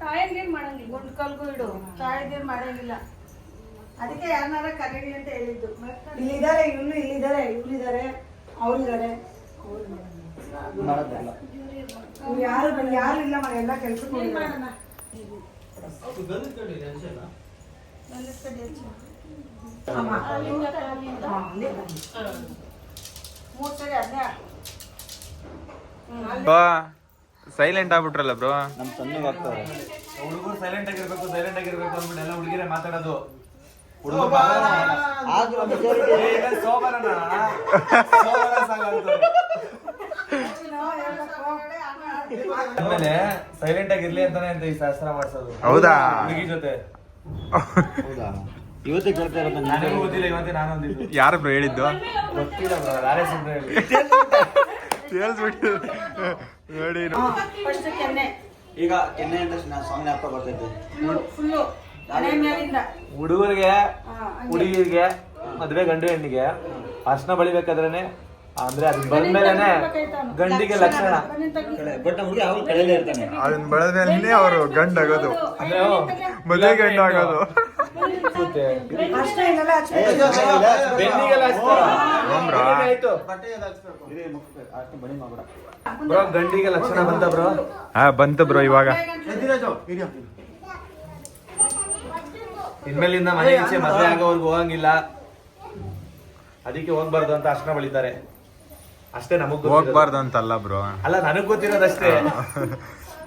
ತಾಯಿಗ್ ನೀರ್ ಮಾಡಂಗಿಲ್ಲ. ಗುಂಡ್ಕಲ್ಗೂ ಇಡು. ತಾಯಿದೇನು ಮಾಡಂಗಿಲ್ಲ. ಅದಕ್ಕೆ ಯಾರನ್ನಾರ ಕರೀರಿ ಅಂತ ಹೇಳಿದ್ದು. ಇಲ್ಲಿದ್ದಾರೆ, ಇಲ್ಲಿದ್ದಾರೆ, ಇವರಿದ್ದಾರೆ, ಅವರಿದ್ದಾರೆ. ಯಾರು ಇಲ್ಲ ಮನೆ, ಎಲ್ಲ ಕೆಲ್ಸಕ್ಕೆ ಹೋಗಿದ್ದಾರೆ. ಸೈಲೆಂಟ್ ಆಗ್ಬಿಟ್ರಲ್ಲ ಬ್ರೋ. ನಮ್ ಸಣ್ಣಗೆ ಆಗ್ತಾರೆ ಹುಡುಗರು. ಸೈಲೆಂಟ್ ಆಗಿರ್ಬೇಕು ಅಂದ್ಬಿಟ್ಟು ಎಲ್ಲ ಹುಡುಗಿರೇ ಮಾತಾಡೋದು. ಆಮೇಲೆ ಸೈಲೆಂಟ್ ಆಗಿರ್ಲಿ ಅಂತಾನೆ ಅಂತ ಈ ಶಾಸ್ತ್ರ ಮಾಡ್ಸೋದು. ಹೌದಾ? ಹುಡುಗಿ ಜೊತೆ. ಇವತ್ತೇ ಕೇಳ್ತಾ ಇರೋದು ನನಗೂ ಗೊತ್ತಿಲ್ಲ, ಇವತ್ತೇ ನಾನು ಅಂದಿದ್ದು. ಯಾರು ಬ್ರೋ ಹೇಳಿದ್ದು? ಗೊತ್ತಿಲ್ಲ ಬ್ರೋ, ಯಾರೇ ಸುಮ್ಮನೆ ಹೇಳಿ. ಕೇಳಿಸ್ಬಿಟ್ಟು ನೋಡಿ. ಫಸ್ಟ್ ಕೆನ್ನೆ. ಈಗ ಕೆನ್ನೆ ಅಂತ ಸಾಂಗ್ ಅಪ್ಪ ಬರ್ತೈತೆ. ಫುಲ್ಲು ಮನೆ ಮೇಲಿಂದ ಹುಡುಗರಿಗೆ ಹುಡುಗಿರಿಗೆ ಮದ್ವೆ ಗಂಡು ಹೆಣ್ಣಿಗೆ ಅರ್ಶನ ಬಳಿಬೇಕಾದ್ರೇನೆ, ಅಂದ್ರೆ ಅದ್ ಬಂದ್ಮೇಲೆನೆ ಗಂಡಿಗೆ ಲಕ್ಷಣ. ಬಟ್ ಹುಡುಗಿ ಅವ್ರು ಕಡೆಯಲ್ಲೇ ಇರ್ತಾನೆ. ಅದನ್ನ ಬೆಳೆದ್ಮೇಲೆ ಅವರು ಗಂಡ ಆಗೋದು, ಮದುವೆ ಗಂಡ ಆಗೋದು. ಅಷ್ಟೇ ಇಲ್ಲ ಹಚ್ಬೇಕು. ಬೆನ್ನಿಗೆಲ್ಲ ಹಚ್ತಾರ. ಆಯ್ತು ಬ್ರೋ, ಗಂಡಿಗೆ ಲಕ್ಷಣ ಬಂತ ಬ್ರೋ? ಹಾ ಬಂತು ಬ್ರೋ. ಇವಾಗ ಇನ್ಮೇಲಿಂದ ಮನೆ ಈಚೆ ಮದ್ವೆ ಆಗೋವರ್ಗು ಹೋಗಂಗಿಲ್ಲ, ಅದಕ್ಕೆ ಹೋಗ್ಬಾರ್ದು ಅಂತ ಅರ್ಶನ ಬಳಿತಾರೆ. ಅಷ್ಟೇ ನಮಗ್ ಹೋಗ್ಬಾರ್ದು ಅಂತಲ್ಲ ಬ್ರೋ. ಅಲ್ಲ ನನಗ್ ಗೊತ್ತಿರೋದಷ್ಟೇ.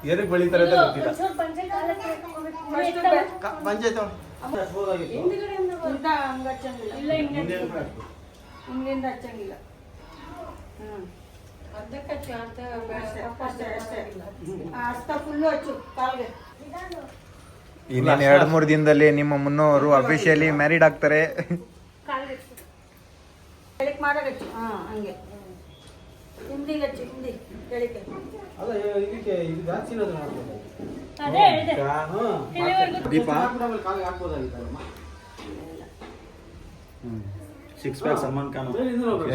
ಏನಕ್ಕೆ ಬೆಳಿತಾರೆ ಅಂತ ಗೊತ್ತಿಲ್ಲ. ಒಂಚೂರು ಪಂಚೆ ಕಾಲಕ್ಕೆ ಹಾಕ್ಕೊಬೇಕು. ಹಿಂದ್ಗಡೆಯಿಂದ ಹಂಗ ಹಚ್ಚಂಗಿಲ್ಲ. ಇಲ್ಲ ಹಿಂಗೆ ಹಿಂದಿಂದ ಹಚ್ಚಂಗಿಲ್ಲ. ಅರ್ಧಕ್ಕೆ ಹಚ್ಚು, ಅರ್ಧ ಅಷ್ಟೇ. ಅಷ್ಟ ಫುಲ್ಲು ಹಚ್ಚು ಕಾಲ್ಗೆ. ಇನ್ನೇನು 2-3 ದಿನದಲ್ಲಿ ನಿಮ್ಮ ಮುನ್ನೋರು ಅಫಿಷಿಯಲಿ ಮ್ಯಾರಿಡ್ ಆಗ್ತಾರೆ. ಕಾಲಿಗೆ ಹಚ್ಚು. ಹೇಳಿಕ್ ಮಾಡಕ್ ಹಚ್ಚು. ಹಂಗೆ ಹಿಂದಿಗೆ ಹಚ್ಚು. ಹಿಂದಿ ಹೇಳಿಕೆ. ಅದೇ ಹೇಳಿದೆ ಇಲ್ಲಿವರೆಗೂ ದೀಪ 6 ಪ್ಯಾಕ್ ಸಲ್ಮಾನ್ ಖಾನ್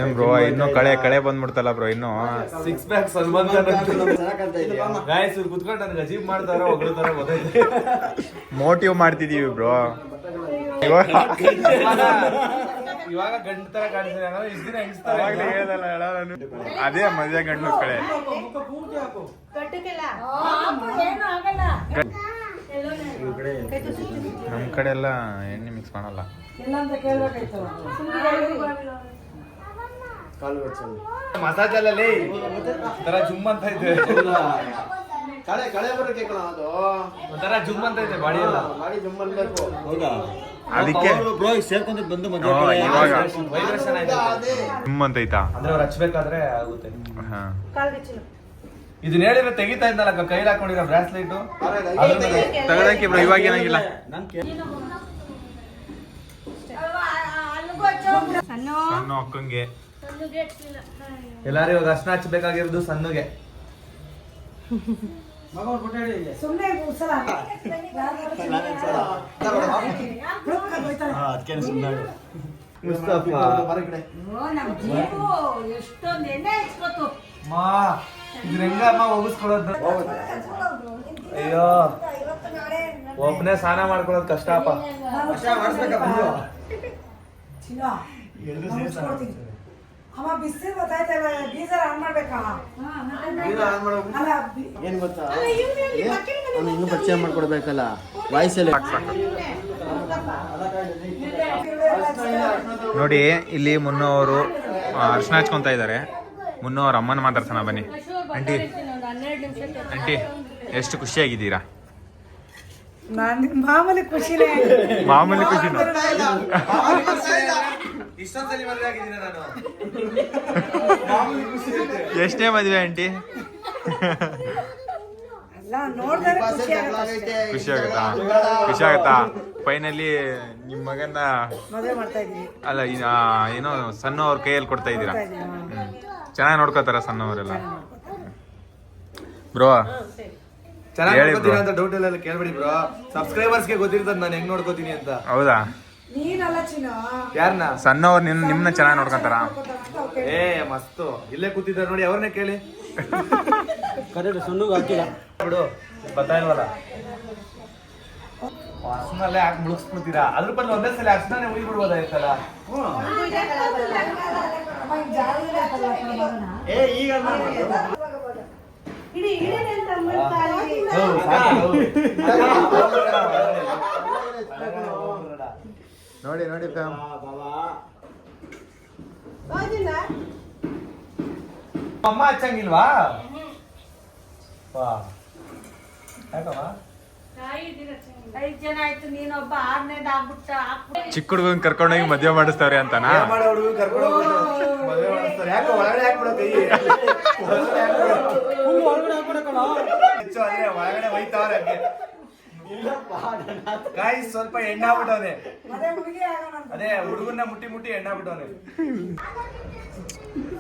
ಏನ್ ಬ್ರೋ ಇನ್ನು ಕಳೆ ಬಂದ್ಬಿಡ್ತಲ್ಲ ಬ್ರೋ ಇನ್ನು. 6 ಪ್ಯಾಕ್ ಸಲ್ಮಾನ್ ಖಾನ್ ಚೆನ್ನಾಗಂತ ಇದೆಯಾ ಗಾಯ್ಸ್ ಇವ್ರು ಕುತ್ಕೊಂಡು ನನಗೆ ಅಜೀಬ್ ಮಾಡ್ತಾರೋ ಹೊಗಳ್ತಾರೋ ಗೊತ್ತೈತೆ. ಮೋಟಿವ್ ಮಾಡ್ತಿದೀವಿ ಬ್ರೋ. ಇವಾಗ ಗಂಡ ತರ ಕಾಣಿಸ್ತಾರೆ, ಇಷ್ಟ ದಿನ ಹೆಂಗಿಸ್ತಾರೆ. ಅದೇ ಮದುವೆ ಗಂಡು ಕಳೆ. ಕಟ್ಟಕ್ಕೆಲ್ಲ ಏನು ಆಗಲ್ಲ. ನಮ್ ಕಡೆ ಎಲ್ಲ ಎಣ್ಣೆ ಮಿಕ್ಸ್ ಮಾಡಲ್ಲ. ಇಲ್ಲ ಅಂತ ಕೇಳ್ಬೇಕಾಯ್ತು. ಮಸಾಜ್ ಅಲ್ಲಲ್ಲಿ ಒಂಥರ ಜುಮ್ ಅಂತ ಐತೆ. ಕಳೆ ಬರೋಕೆ ಅದು ಒಂಥರ ಜುಮ್ ಅಂತ ಐತೆ ಬಾಡಿ ಎಲ್ಲ. ಹೌದಾ ಅದಕ್ಕೆ ಬ್ರೋ ಸೇರ್ಕೊಂಡ್ ಬಂದು ಇವಾಗ ವೈಬ್ರೇಷನ್ ಆಯ್ತು. ಜುಮ್ ಅಂತೈತಾ. ಅಂದ್ರೆ ಅವ್ರು ಹಚ್ಬೇಕಾದ್ರೆ ಆಗುತ್ತೆ. ಹಾ ಕಾಲ್ಗೆ ಹಚ್ಚು. ಇದನ್ನ ಹೇಳಿದ್ರೆ ತೆಗಿತಾ ಇದ್ದಲ್ಲ ಕೈಲಿ ಹಾಕೊಂಡಿರೋ ಬ್ರಾಸ್ಲೆಟ್. ತೆಗೆದಾಕಿ ಬ್ರೋ, ಇವಾಗ ಏನಾಗಿಲ್ಲ. ಸಣ್ಣ ಸಣ್ಣ ಅಕ್ಕಂಗೆ ಸಣ್ಣಗೆ ಹಚ್ಚಲಿಲ್ಲ. ಎಲ್ಲಾರು ಇವಾಗ ಅರ್ಶನ ಹಚ್ಬೇಕಾಗಿರೋದು ಸಣ್ಣಗೆ. ಸುಮ್ಮನೆ ಉಸಲ ಅದಕ್ಕೆ ಸುಮ್ಮನೆ ನಮ್ ಜೀವು ಎಷ್ಟೊಂದು ಎಣ್ಣೆ ಹಚ್ಕೋತು. ಮಾ ಇದ್ರ ಹೆಂಗಮ್ಮ ಹೋಗಿಸ್ಕೊಳ್ಳೋದು. ಅಯ್ಯೋ ಒಬ್ಬನೇ ಸ್ನಾನ ಮಾಡ್ಕೊಳ್ಳೋದು ಕಷ್ಟ ಅಪ್ಪ. ಅಮ್ಮ ಬಿಸಿ ಗೊತ್ತಾಯ್ತಲ್ಲ, ಗೀಸರ್ ಆನ್ ಮಾಡ್ಬೇಕಾ? ಏನ್ ಗೊತ್ತಾ ಇನ್ನು ಪರಿಚಯ ಮಾಡ್ಕೊಡ್ಬೇಕಲ್ಲ ವಾಯ್ಸಲ್ಲಿ. ನೋಡಿ ಇಲ್ಲಿ ಮುನ್ನೋರು ಅರ್ಶನ ಹಚ್ಕೊಂತ ಇದ್ದಾರೆ. ಮುನ್ನೋರು ಅಮ್ಮನ ಮಾತಾಡ್ಸೋಣ ಬನ್ನಿ. ಆಂಟಿ ಒಂದು 12 ನಿಮಿಷಕ್ಕೆ ಆಂಟಿ ಎಷ್ಟು ಖುಷಿಯಾಗಿದ್ದೀರಾ? ನಾನು ಮಾಮೂಲಿ ಖುಷಿನೇ. ಮಾಮೂಲಿ ಖುಷಿನ ಇಷ್ಟೊಂದ್ಸಲಿ ಮದುವೆ ಆಗಿದ್ದೀನಿ ನಾನು. ಎಷ್ಟೇ ಮದುವೆ ಆಂಟಿ? ಎಲ್ಲ ನೋಡಿದ್ರೆ ಖುಷಿ ಆಗುತ್ತೆ. ಖುಷಿ ಆಗುತ್ತಾ? ಫೈನಲಿ ನಿಮ್ಮ ಮಗನ್ನ ಮದುವೆ ಮಾಡ್ತಾ ಇದೀನಿ. ಅಲ್ಲ ಏನೋ ಸಣ್ಣವ್ರ ಕೈಯಲ್ಲಿ ಕೊಡ್ತಾ ಇದ್ದೀರಾ. ಚೆನ್ನಾಗಿ ನೋಡ್ಕೋತಾರ ಸಣ್ಣವರೆಲ್ಲ ಬ್ರೋ. ಚೆನ್ನಾಗಿ ಹೇಳಿ ನೋಡ್ಕೋತೀನಿ bro. ಅಂತ ಡೌಟ್ ಎಲ್ಲ ಕೇಳ್ಬೇಡಿ ಬ್ರೋ. ಸಬ್ಸ್ಕ್ರೈಬರ್ಸ್ಗೆ ಗೊತ್ತಿರ್ತದೆ ನಾನು ಹೆಂಗ್ ನೋಡ್ಕೋತೀನಿ ಅಂತ. ಹೌದಾ? ನೀನಲ್ಲ ಚಿನ್ನ. ಯಾರನ್ನ? ಸಣ್ಣವ್ರು ನಿಮ್ಮನ್ನ ಚೆನ್ನಾಗಿ ನೋಡ್ಕೊಂತಾರ. ಏ ಮಸ್ತು ಇಲ್ಲೇ ಕೂತಿದ್ದಾರೆ ನೋಡಿ, ಅವ್ರನ್ನೇ ಕೇಳಿ. ಕರೆಕ್ಟ್ ಸಣ್ಣಗೆ ಹಾಕಿಲ್ಲ ಬಿಡು ಬರ್ತಾ ಇಲ್ವಲ್ಲ. ಅರ್ಶನಲ್ಲೇ ಹಾಕಿ ಮುಳುಗಿಸ್ಬಿಡ್ತೀರಾ. ಅದ್ರ ಬದಲು ಒಂದೇ ಸಲ ಅರ್ಶನೇ ಉಯ್ ಬಿಡ್ಬೋದಾಯ್ತಲ್ಲ. ಏ ಈಗ ಇಡೀ ಇಡೀ ಅಂತ ಅಂದ್ಬಿಡ್ತಾರೆ. ನೋಡಿ ನೋಡಿ ಫ್ಯಾಮ್. ಅಮ್ಮ ಹಚ್ಚಂಗಿಲ್ವಾ? ವಾ ಯಾಕಮ್ಮ? ತಾಯಿ ಇದ್ದೀರ ಚೆನ್ನಾಗಿ. 5 ಜನ ಆಯ್ತು, ನೀನೊಬ್ಬ 6ನೇದು ಆಗ್ಬಿಟ್ಟ. ಚಿಕ್ಕ ಹುಡುಗನ್ ಕರ್ಕೊಂಡೋಗಿ ಮದುವೆ ಮಾಡಿಸ್ತಾವ್ರೆ ಅಂತನಾ? ಏನ್ ಮಾಡೋ ಹುಡುಗ ಕರ್ಕೊಂಡು ಹೋಗ್ಬಿಟ್ಟು ಮದುವೆ ಮಾಡಿಸ್ತಾರೆ. ಯಾಕೋ ಒಳಗಡೆ ಹಾಕ್ಬಿಡೋ ಕೈ. ಹೆಚ್ಚು ಅಂದ್ರೆ ಒಳಗಡೆ ಒಯ್ತಾವ್ರೆ ಹಂಗೆ. ಗಾಯ್ಸ್ ಸ್ವಲ್ಪ ಎಣ್ಣೆ ಆಗ್ಬಿಟ್ಟವನೆ. ಮದುವೆ ಹುಡುಗಿ ಆಗೋಣ ಅಂತ. ಅದೇ ಹುಡುಗನ್ನ ಮುಟ್ಟಿ ಮುಟ್ಟಿ ಎಣ್ಣೆ ಆಗ್ಬಿಟ್ಟವನೆ.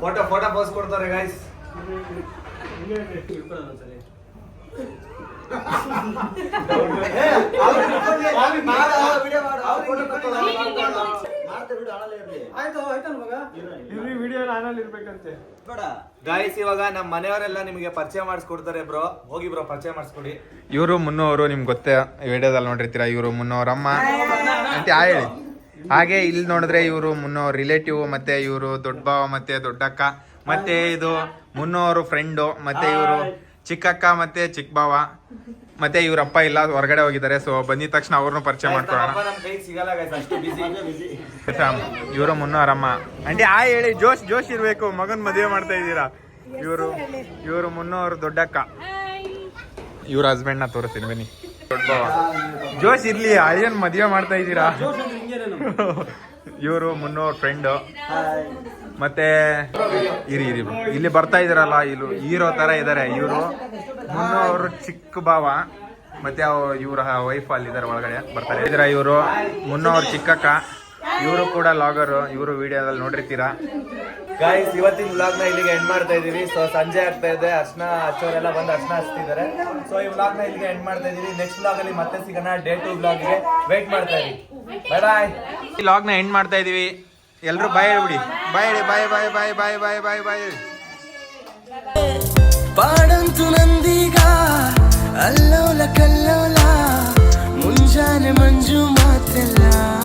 ಫೋಟೋ ಪೋಸ್ ಕೊಡ್ತಾರೆ ಗಾಯ್ಸ್. ಗಾಯ್ಸ್ ಇವಾಗ ನಮ್ಮ ಮನೆಯವರೆಲ್ಲ ನಿಮಗೆ ಪರಿಚಯ ಮಾಡಿಸ್ಕೊಡ್ತಾರೆ ಬ್ರೋ. ಹೋಗಿ ಬ್ರೋ ಪರಿಚಯ ಮಾಡಿಸ್ಕೊಡಿ. ಇವರು ಮುನ್ನೋರು ನಿಮ್ಗೆ ಗೊತ್ತೇ, ವಿಡಿಯೋದಲ್ಲಿ ನೋಡಿರ್ತೀರಾ. ಇವರು ಮುನ್ನೋರಮ್ಮ ಅಂತ ಹೇಳಿ. ಹಾಗೆ ಇಲ್ಲಿ ನೋಡಿದ್ರೆ ಇವರು ಮುನ್ನೋರ್ ರಿಲೇಟಿವ್, ಮತ್ತೆ ಇವರು ದೊಡ್ಡ ಭಾವ ಮತ್ತೆ ದೊಡ್ಡಕ್ಕ, ಮತ್ತೆ ಇದು ಮುನ್ನೋರು ಫ್ರೆಂಡು, ಮತ್ತೆ ಇವರು ಚಿಕ್ಕಕ್ಕ ಮತ್ತೆ ಚಿಕ್ಕ ಬಾವ ಮತ್ತೆ ಇವ್ರಪ್ಪ ಇಲ್ಲ ಹೊರಗಡೆ ಹೋಗಿದ್ದಾರೆ. ಸೊ ಬಂದಿದ ತಕ್ಷಣ ಅವ್ರನ್ನ ಪರಿಚಯ ಮಾಡ್ಕೊಳ್ಳೋಣ. ನಮ್ ಕೈಗೆ ಸಿಗಲ್ಲ guys, ಅಷ್ಟು ಬಿಸಿ. ಇವರು ಮುನ್ನೋರಮ್ಮ. ಆಂಟಿ ಆ ಹೇಳಿ, ಜೋಶ್ ಇರ್ಬೇಕು, ಮಗನ್ ಮದುವೆ ಮಾಡ್ತಾ ಇದ್ದೀರಾ. ಇವರು ಮುನ್ನೋರು ದೊಡ್ಡಕ್ಕ. ಇವ್ರ ಹಸ್ಬೆಂಡ್ ನ ತೋರಿಸ್ತೀನಿ ಬನ್ನಿ. ದೊಡ್ಡ ಬಾವ ಜೋಶ್ ಇರ್ಲಿ, ಅಳಿಯನ್ ಮದುವೆ ಮಾಡ್ತಾ ಇದ್ದೀರಾ. ಇವರು ಮುನ್ನೋರ್ ಫ್ರೆಂಡ್. ಮತ್ತೆ ಇರಿ ಇಲ್ಲಿ ಬರ್ತಾ ಇದಾರಲ್ಲ, ಇಲ್ಲಿ ಹೀರೋ ತರ ಇದಾರೆ ಇವರು. ಮುನ್ನೋರು ಚಿಕ್ಕ ಬಾವ ಮತ್ತೆ ಇವ್ರ ವೈಫ್ ಅಲ್ಲಿ ಇದಾರೆ, ಒಳಗಡೆ ಬರ್ತಾರೆ ಇದ್ರ. ಇವರು ಮುನ್ನೋರ್ ಚಿಕ್ಕಕ್ಕ, ಇವರು ಕೂಡ ಲಾಗರ್. ಇವರು ವಿಡಿಯೋದಲ್ಲಿ ನೋಡಿರ್ತೀರಾ. ಗಾಯ್ಸ್, ಇವತ್ತಿನ ವ್ಲಾಗ್ ನ ಇಲ್ಲಿಗೆ ಎಂಡ್ ಮಾಡ್ತಾ ಇದೀವಿ. ಸೊ ಸಂಜೆ ಆಗ್ತಾ ಇದೆ, ಅರ್ಶನ ಹಚ್ಚೋರೆಲ್ಲ ಬಂದು ಅರ್ಶನ ಹಚ್ತಿದ್ದಾರೆ. ಸೊ ಈ ವ್ಲಾಗ್ ನ ಇಲ್ಲಿಗೆ ಎಂಡ್ ಮಾಡ್ತಾ ಇದೀವಿ. ನೆಕ್ಸ್ಟ್ ವ್ಲಾಗ್ ಅಲ್ಲಿ ಮತ್ತೆ ಸಿಗೋಣ. ಡೇ 2 ವ್ಲಾಗ್ ಗೆ ವೇಟ್ ಮಾಡ್ತಾ ಇದೀವಿ. ಬಾಯ್ ಬಾಯ್. ಈ ಲಾಗ್ ನ ಎಂಡ್ ಮಾಡ್ತಾ ಇದೀವಿ. ಎಲ್ರು ಬಾಯ್ ಹೇಳ್ಬಿಡಿ. ಬಾಯ್ ಹೇಳಿ. ಬಾಯ್ ಬಾಯ್ ಬಾಯ್ ಬಾಯ್ ಬಾಯ್ ಬಾಯ್ ಬಾಯ್.